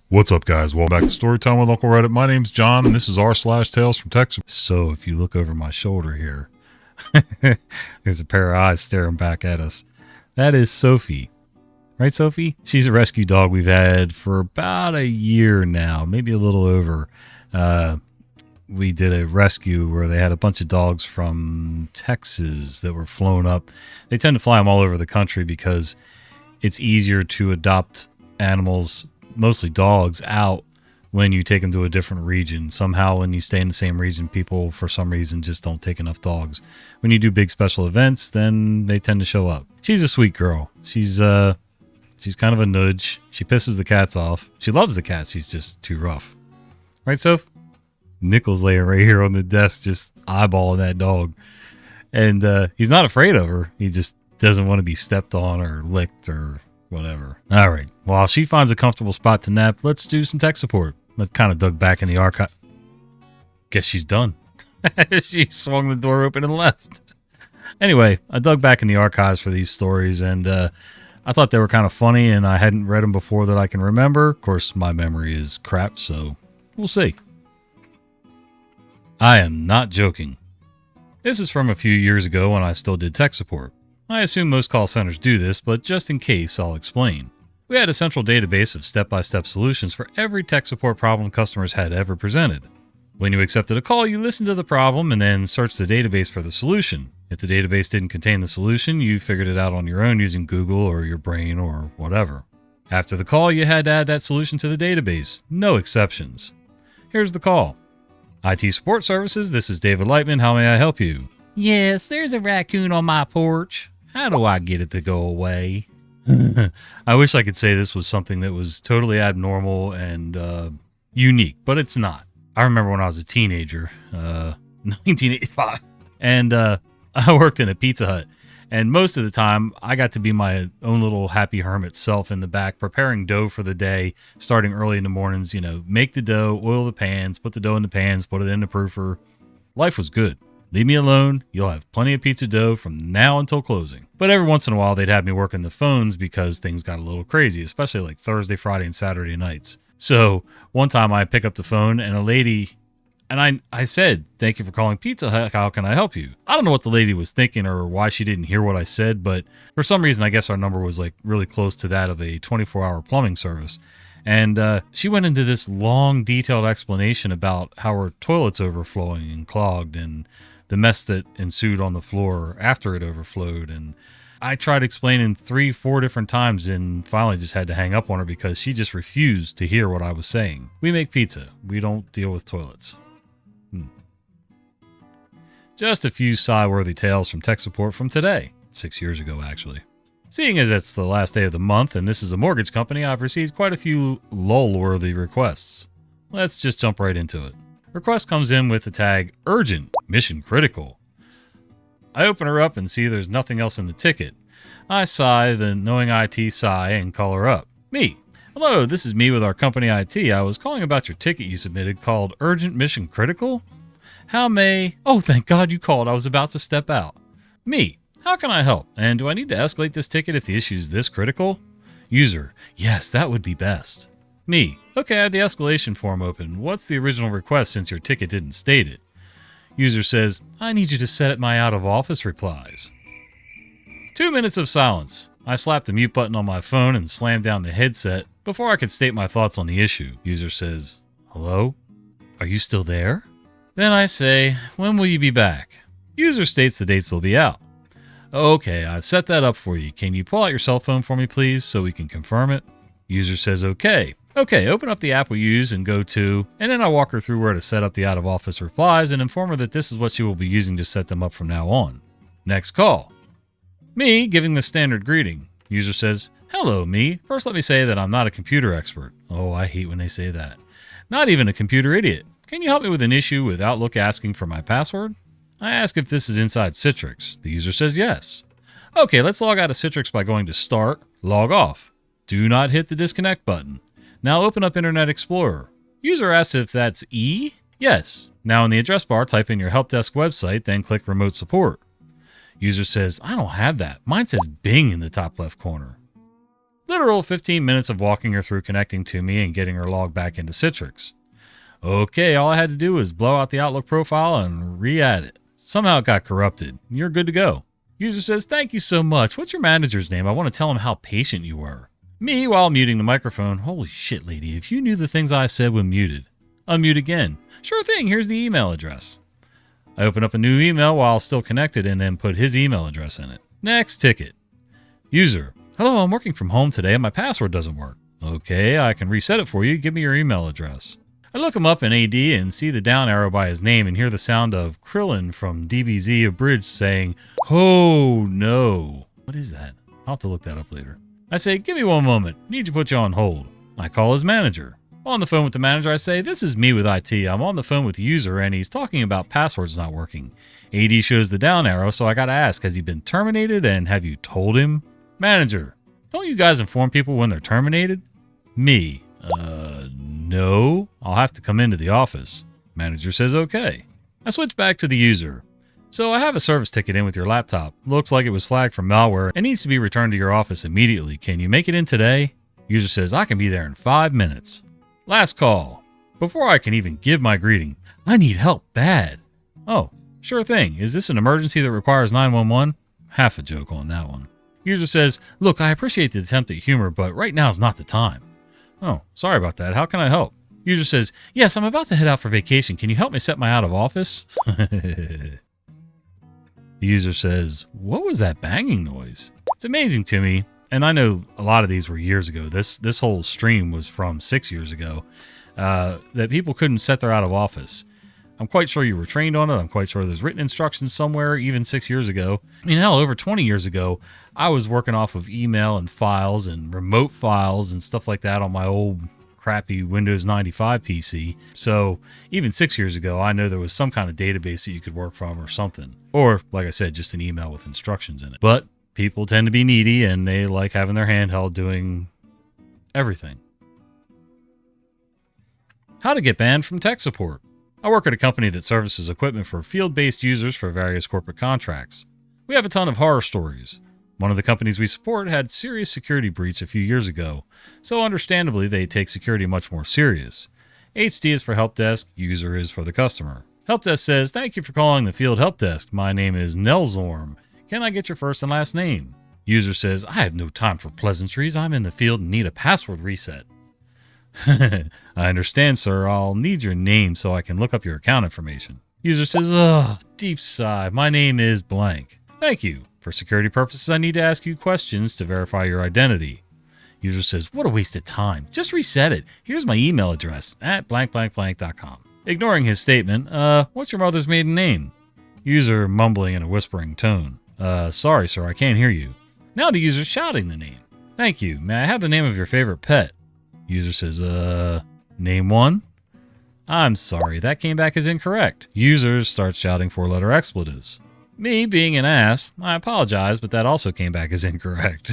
What's up, guys? Welcome back to Storytime with Uncle Reddit. My name's John, and this is r/Tales from Texas. So if you look over my shoulder here, there's a pair of eyes staring back at us. That is Sophie. Right, Sophie? She's a rescue dog we've had for about a year now, maybe a little over. We did a rescue where they had a bunch of dogs from Texas that were flown up. They tend to fly them all over the country because it's easier to adopt animals, mostly dogs, out when you take them to a different region. Somehow when you stay in the same region, people for some reason just don't take enough dogs. When you do big special events, then they tend to show up. She's a sweet girl. She's kind of a nudge. She pisses the cats off. She loves the cats. She's just too rough. Right, Soph? Nickel's laying right here on the desk just eyeballing that dog. And he's not afraid of her. He just doesn't want to be stepped on or licked or whatever. All right. While she finds a comfortable spot to nap, let's do some tech support. Let's kind of dug back in the archive. Guess she's done. She swung the door open and left. Anyway, I dug back in the archives for these stories, and I thought they were kind of funny, and I hadn't read them before that I can remember. Of course, my memory is crap, so we'll see. I am not joking. This is from a few years ago when I still did tech support. I assume most call centers do this, but just in case, I'll explain. We had a central database of step-by-step solutions for every tech support problem customers had ever presented. When you accepted a call, you listened to the problem and then searched the database for the solution. If the database didn't contain the solution, you figured it out on your own using Google or your brain or whatever. After the call, you had to add that solution to the database. No exceptions. Here's the call. IT Support Services, this is David Lightman. How may I help you? Yes, there's a raccoon on my porch. How do I get it to go away? I wish I could say this was something that was totally abnormal and unique, but it's not. I remember when I was a teenager, 1985, and I worked in a Pizza Hut. And most of the time, I got to be my own little happy hermit self in the back, preparing dough for the day, starting early in the mornings. You know, make the dough, oil the pans, put the dough in the pans, put it in the proofer. Life was good. Leave me alone. You'll have plenty of pizza dough from now until closing. But every once in a while, they'd have me working the phones because things got a little crazy, especially like Thursday, Friday, and Saturday nights. So one time I pick up the phone and a lady... And I said, thank you for calling Pizza Hut. How can I help you? I don't know what the lady was thinking or why she didn't hear what I said, but for some reason, I guess our number was like really close to that of a 24-hour plumbing service. And she went into this long, detailed explanation about how her toilet's overflowing and clogged and the mess that ensued on the floor after it overflowed. And I tried explaining 3-4 different times and finally just had to hang up on her because she just refused to hear what I was saying. We make pizza. We don't deal with toilets. Just a few sigh-worthy tales from tech support from today, 6 years ago actually. Seeing as it's the last day of the month and this is a mortgage company, I've received quite a few lull-worthy requests. Let's just jump right into it. Request comes in with the tag, urgent, mission critical. I open her up and see there's nothing else in the ticket. I sigh, the knowing IT sigh, and call her up. Me. Hello, this is me with our company IT. I was calling about your ticket you submitted called Urgent Mission Critical. How may... Oh, thank God you called. I was about to step out. Me. How can I help? And do I need to escalate this ticket if the issue is this critical? User. Yes, that would be best. Me. Okay, I have the escalation form open. What's the original request since your ticket didn't state it? User says, I need you to set it my out of office replies. 2 minutes of silence. I slapped the mute button on my phone and slammed down the headset before I could state my thoughts on the issue. User says, hello? Are you still there? Then I say, when will you be back? User states the dates will be out. Okay, I've set that up for you. Can you pull out your cell phone for me, please, so we can confirm it? User says, okay. Okay, open up the app we use and go to, and then I walk her through where to set up the out-of-office replies and inform her that this is what she will be using to set them up from now on. Next call. Me, giving the standard greeting. User says, hello, me. First, let me say that I'm not a computer expert. Oh, I hate when they say that. Not even a computer idiot. Can you help me with an issue with Outlook asking for my password? I ask if this is inside Citrix. The user says yes. Okay, let's log out of Citrix by going to Start, Log Off. Do not hit the disconnect button. Now open up Internet Explorer. User asks if that's E? Yes. Now in the address bar, type in your help desk website, then click Remote Support. User says, I don't have that. Mine says Bing in the top left corner. Literal 15 minutes of walking her through connecting to me and getting her logged back into Citrix. Okay, all I had to do was blow out the Outlook profile and re-add it. Somehow it got corrupted. You're good to go. User says, thank you so much. What's your manager's name? I want to tell him how patient you were. Me, while muting the microphone, holy shit, lady, if you knew the things I said when muted. Unmute again. Sure thing, here's the email address. I open up a new email while still connected and then put his email address in it. Next ticket. User, hello, I'm working from home today and my password doesn't work. Okay, I can reset it for you. Give me your email address. I look him up in AD and see the down arrow by his name and hear the sound of Krillin from DBZ Abridged saying, oh no. What is that? I'll have to look that up later. I say, give me one moment. Need to put you on hold. I call his manager. On the phone with the manager, I say, this is me with IT. I'm on the phone with the user and he's talking about passwords not working. AD shows the down arrow, so I gotta ask, has he been terminated and have you told him? Manager, don't you guys inform people when they're terminated? Me, no. I'll have to come into the office. Manager says, okay. I switch back to the user. So I have a service ticket in with your laptop. Looks like it was flagged for malware and needs to be returned to your office immediately. Can you make it in today? User says, I can be there in 5 minutes. Last call. Before I can even give my greeting, I need help bad. Oh, sure thing. Is this an emergency that requires 911? Half a joke on that one. User says, look, I appreciate the attempt at humor, but right now is not the time. Oh, sorry about that. How can I help? User says, yes, I'm about to head out for vacation. Can you help me set my out of office? The user says, what was that banging noise? It's amazing to me, and I know a lot of these were years ago. This whole stream was from 6 years ago, that people couldn't set their out of office. I'm quite sure you were trained on it. I'm quite sure there's written instructions somewhere, even 6 years ago. I mean, hell, over 20 years ago, I was working off of email and files and remote files and stuff like that on my old crappy Windows 95 PC. So even 6 years ago, I know there was some kind of database that you could work from or something. Or, like I said, just an email with instructions in it. But people tend to be needy and they like having their handheld doing everything. How to get banned from tech support. I work at a company that services equipment for field-based users for various corporate contracts. We have a ton of horror stories. One of the companies we support had serious security breach a few years ago, so understandably they take security much more serious. HD is for help desk, user is for the customer. Help desk says, thank you for calling the field help desk. My name is Nelzorm. Can I get your first and last name? User says, I have no time for pleasantries. I'm in the field and need a password reset. I understand, sir. I'll need your name so I can look up your account information. User says, ugh, deep sigh. My name is blank. Thank you. For security purposes, I need to ask you questions to verify your identity. User says, what a waste of time. Just reset it. Here's my email address at blankblankblank.com. Ignoring his statement, what's your mother's maiden name? User mumbling in a whispering tone. Sorry, sir, I can't hear you. Now the user's shouting the name. Thank you. May I have the name of your favorite pet? User says, name one? I'm sorry, that came back as incorrect. User starts shouting 4-letter expletives. Me, being an ass, I apologize, but that also came back as incorrect.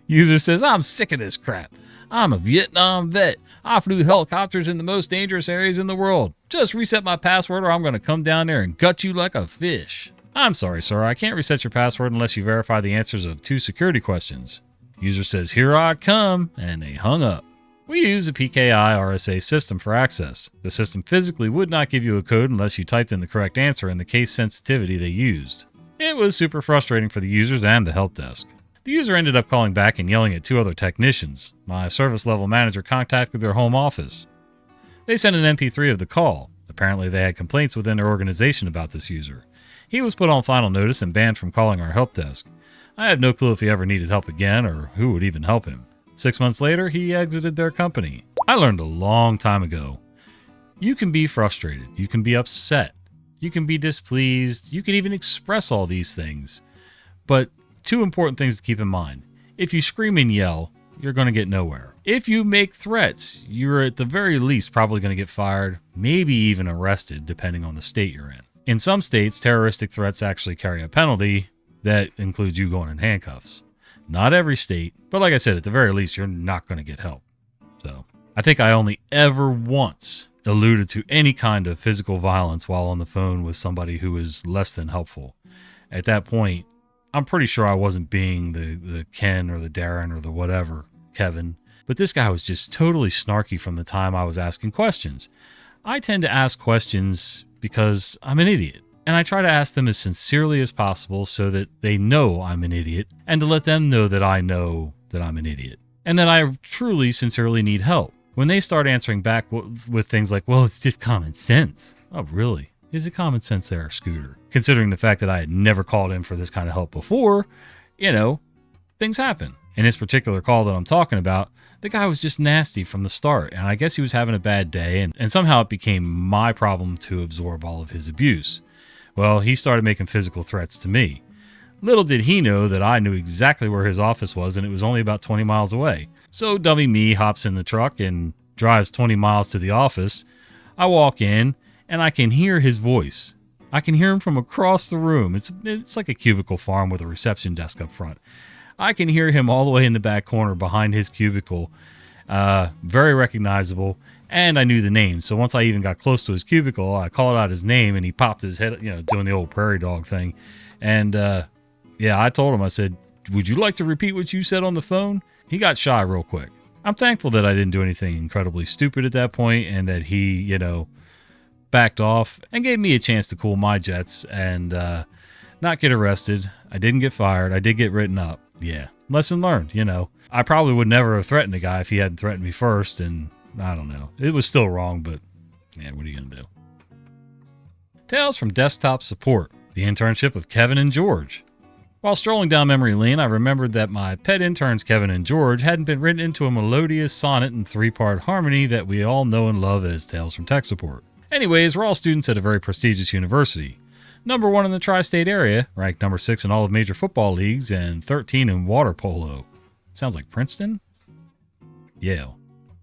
User says, I'm sick of this crap. I'm a Vietnam vet. I flew helicopters in the most dangerous areas in the world. Just reset my password or I'm going to come down there and gut you like a fish. I'm sorry, sir. I can't reset your password unless you verify the answers of 2 security questions. User says, here I come, and they hung up. We use a PKI RSA system for access. The system physically would not give you a code unless you typed in the correct answer and the case sensitivity they used. It was super frustrating for the users and the help desk. The user ended up calling back and yelling at 2 other technicians. My service level manager contacted their home office. They sent an MP3 of the call. Apparently they had complaints within their organization about this user. He was put on final notice and banned from calling our help desk. I have no clue if he ever needed help again or who would even help him. 6 months later, he exited their company. I learned a long time ago. You can be frustrated. You can be upset. You can be displeased. You can even express all these things. But 2 important things to keep in mind. If you scream and yell, you're going to get nowhere. If you make threats, you're at the very least probably going to get fired, maybe even arrested, depending on the state you're in. In some states, terroristic threats actually carry a penalty that includes you going in handcuffs. Not every state, but like I said, at the very least, you're not going to get help. So I think I only ever once alluded to any kind of physical violence while on the phone with somebody who was less than helpful. At that point, I'm pretty sure I wasn't being the Ken or the Darren or the whatever, Kevin. But this guy was just totally snarky from the time I was asking questions. I tend to ask questions because I'm an idiot. And I try to ask them as sincerely as possible so that they know I'm an idiot and to let them know that I know that I'm an idiot. And that I truly, sincerely need help. When they start answering back with things like, well, it's just common sense. Oh, really? Is it common sense there, Scooter? Considering the fact that I had never called in for this kind of help before, things happen. In this particular call that I'm talking about, the guy was just nasty from the start, and I guess he was having a bad day, and somehow it became my problem to absorb all of his abuse. Well, he started making physical threats to me. Little did he know that I knew exactly where his office was, and it was only about 20 miles away. So dummy me hops in the truck and drives 20 miles to the office. I walk in, and I can hear his voice. I can hear him from across the room. It's like a cubicle farm with a reception desk up front. I can hear him all the way in the back corner behind his cubicle. Very recognizable, and I knew the name. So once I even got close to his cubicle, I called out his name, and he popped his head, doing the old prairie dog thing. And I told him, I said, would you like to repeat what you said on the phone? He got shy real quick. I'm thankful that I didn't do anything incredibly stupid at that point, and that he, backed off and gave me a chance to cool my jets and not get arrested. I didn't get fired. I did get written up. Yeah. Lesson learned, I probably would never have threatened a guy if he hadn't threatened me first, and I don't know. It was still wrong, but yeah, what are you going to do? Tales from Desktop Support, the internship of Kevin and George. While strolling down memory lane, I remembered that my pet interns Kevin and George hadn't been written into a melodious sonnet in 3-part harmony that we all know and love as Tales from Tech Support. Anyways, we're all students at a very prestigious university. Number 1 in the tri-state area, ranked number 6 in all of major football leagues, and 13 in water polo. Sounds like Princeton? Yale.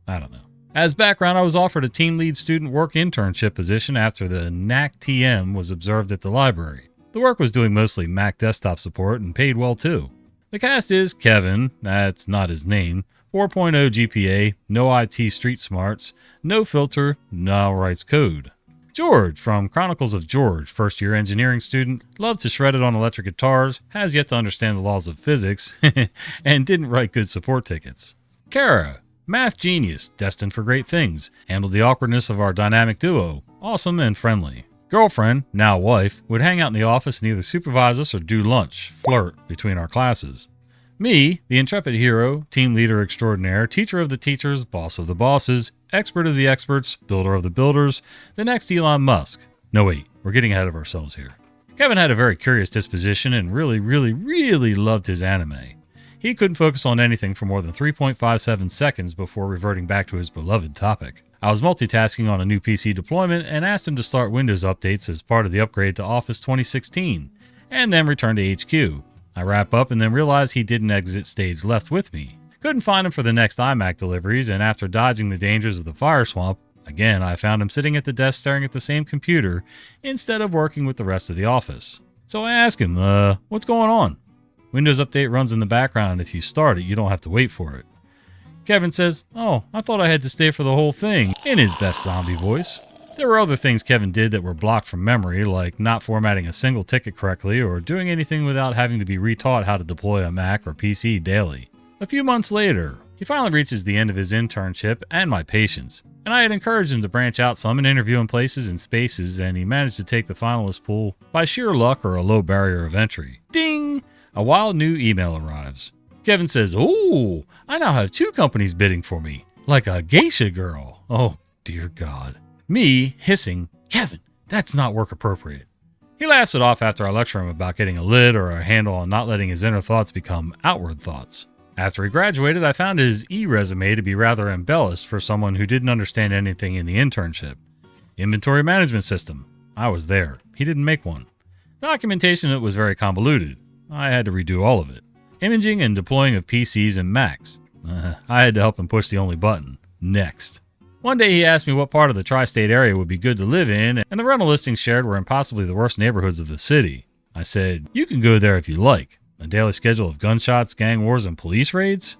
I don't know. As background, I was offered a team lead student work internship position after the NAC TM was observed at the library. The work was doing mostly Mac desktop support and paid well too. The cast is Kevin, that's not his name, 4.0 GPA, no IT street smarts, no filter, now writes code. George, from Chronicles of George, first-year engineering student, loved to shred it on electric guitars, has yet to understand the laws of physics, and didn't write good support tickets. Kara, math genius, destined for great things, handled the awkwardness of our dynamic duo, awesome and friendly. Girlfriend, now wife, would hang out in the office and either supervise us or do lunch, flirt, between our classes. Me, the intrepid hero, team leader extraordinaire, teacher of the teachers, boss of the bosses, expert of the experts, builder of the builders, the next Elon Musk. No wait, we're getting ahead of ourselves here. Kevin had a very curious disposition and really loved his anime. He couldn't focus on anything for more than 3.57 seconds before reverting back to his beloved topic. I was multitasking on a new PC deployment and asked him to start Windows updates as part of the upgrade to Office 2016, and then return to HQ. I wrap up and then realize he didn't exit stage left with me. Couldn't find him for the next iMac deliveries, and after dodging the dangers of the fire swamp, again I found him sitting at the desk staring at the same computer instead of working with the rest of the office. So I asked him, what's going on? Windows Update runs in the background. If you start it, you don't have to wait for it. Kevin says, oh, I thought I had to stay for the whole thing, in his best zombie voice. There were other things Kevin did that were blocked from memory, like not formatting a single ticket correctly or doing anything without having to be retaught how to deploy a Mac or PC daily. A few months later, he finally reaches the end of his internship and my patience, and I had encouraged him to branch out some and interview in places and spaces, and he managed to take the finalist pool by sheer luck or a low barrier of entry. Ding! A wild new email arrives. Kevin says, "Oh, I now have 2 companies bidding for me, like a geisha girl." Oh, dear God. Me hissing, "Kevin, that's not work appropriate." He laughs it off after I lecture him about getting a lid or a handle on not letting his inner thoughts become outward thoughts. After he graduated, I found his e-resume to be rather embellished for someone who didn't understand anything in the internship. Inventory management system. I was there. He didn't make one. Documentation it was very convoluted. I had to redo all of it. Imaging and deploying of PCs and Macs. I had to help him push the only button. Next. One day he asked me what part of the tri-state area would be good to live in, and the rental listings shared were in possibly the worst neighborhoods of the city. I said, "You can go there if you like. A daily schedule of gunshots, gang wars, and police raids?"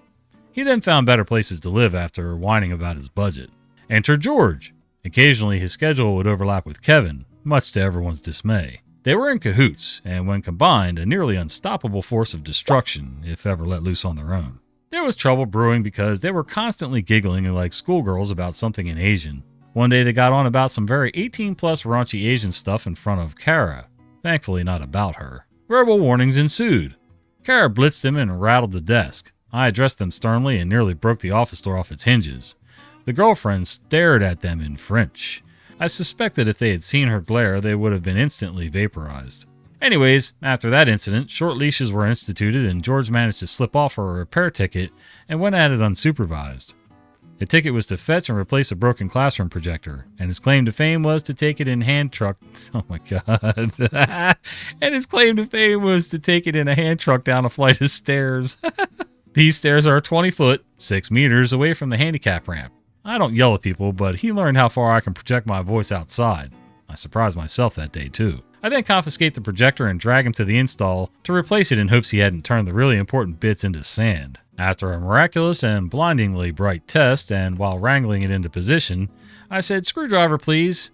He then found better places to live after whining about his budget. Enter George. Occasionally his schedule would overlap with Kevin, much to everyone's dismay. They were in cahoots, and when combined, a nearly unstoppable force of destruction, if ever let loose on their own. There was trouble brewing because they were constantly giggling like schoolgirls about something in Asian. One day they got on about some very 18-plus raunchy Asian stuff in front of Kara. Thankfully not about her. Verbal warnings ensued. Kara blitzed him and rattled the desk. I addressed them sternly and nearly broke the office door off its hinges. The girlfriend stared at them in French. I suspected if they had seen her glare, they would have been instantly vaporized. Anyways, after that incident, short leashes were instituted and George managed to slip off for a repair ticket and went at it unsupervised. The ticket was to fetch and replace a broken classroom projector, and his claim to fame was to take it in hand truck. Oh my god. And his claim to fame was to take it in a hand truck down a flight of stairs. These stairs are 20 foot, 6 meters away from the handicap ramp. I don't yell at people, but he learned how far I can project my voice outside. I surprised myself that day too. I then confiscate the projector and drag him to the install to replace it in hopes he hadn't turned the really important bits into sand. After a miraculous and blindingly bright test, and while wrangling it into position, I said, "Screwdriver, please."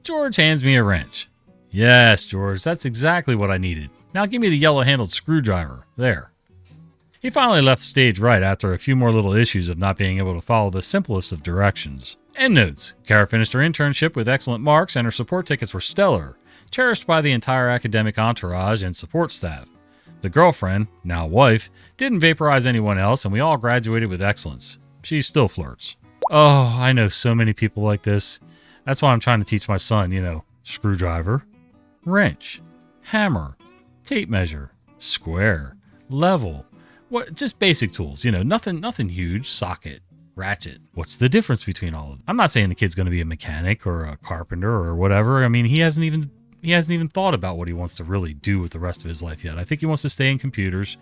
George hands me a wrench. "Yes, George, that's exactly what I needed. Now give me the yellow-handled screwdriver. There." He finally left the stage right after a few more little issues of not being able to follow the simplest of directions. Endnotes. Kara finished her internship with excellent marks and her support tickets were stellar, cherished by the entire academic entourage and support staff. The girlfriend, now wife, didn't vaporize anyone else and we all graduated with excellence. She still flirts. Oh, I know so many people like this. That's why I'm trying to teach my son, screwdriver, wrench, hammer, tape measure, square, level. What? Just basic tools, nothing huge, socket, ratchet. What's the difference between all of them? I'm not saying the kid's going to be a mechanic or a carpenter or whatever. I mean, he hasn't even thought about what he wants to really do with the rest of his life yet. I think he wants to stay in computers,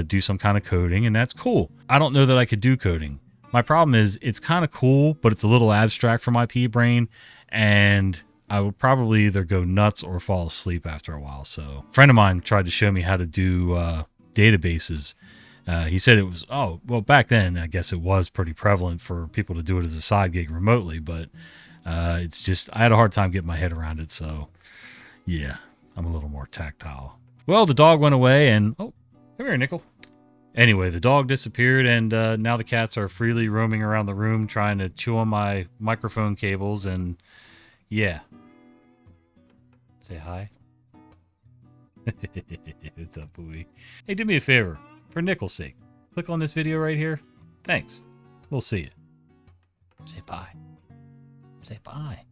do some kind of coding, and that's cool. I don't know that I could do coding. My problem is it's kind of cool, but it's a little abstract for my pea brain, and I would probably either go nuts or fall asleep after a while. So a friend of mine tried to show me how to do databases. He said it was, back then, I guess it was pretty prevalent for people to do it as a side gig remotely, but it's just, I had a hard time getting my head around it. So yeah, I'm a little more tactile. Well, the dog went away and, come here, Nickel. Anyway, the dog disappeared and now the cats are freely roaming around the room trying to chew on my microphone cables and yeah. Say hi. What's up, Bowie? Hey, do me a favor. For Nickel's sake, click on this video right here. Thanks. We'll see you. Say bye. Say bye.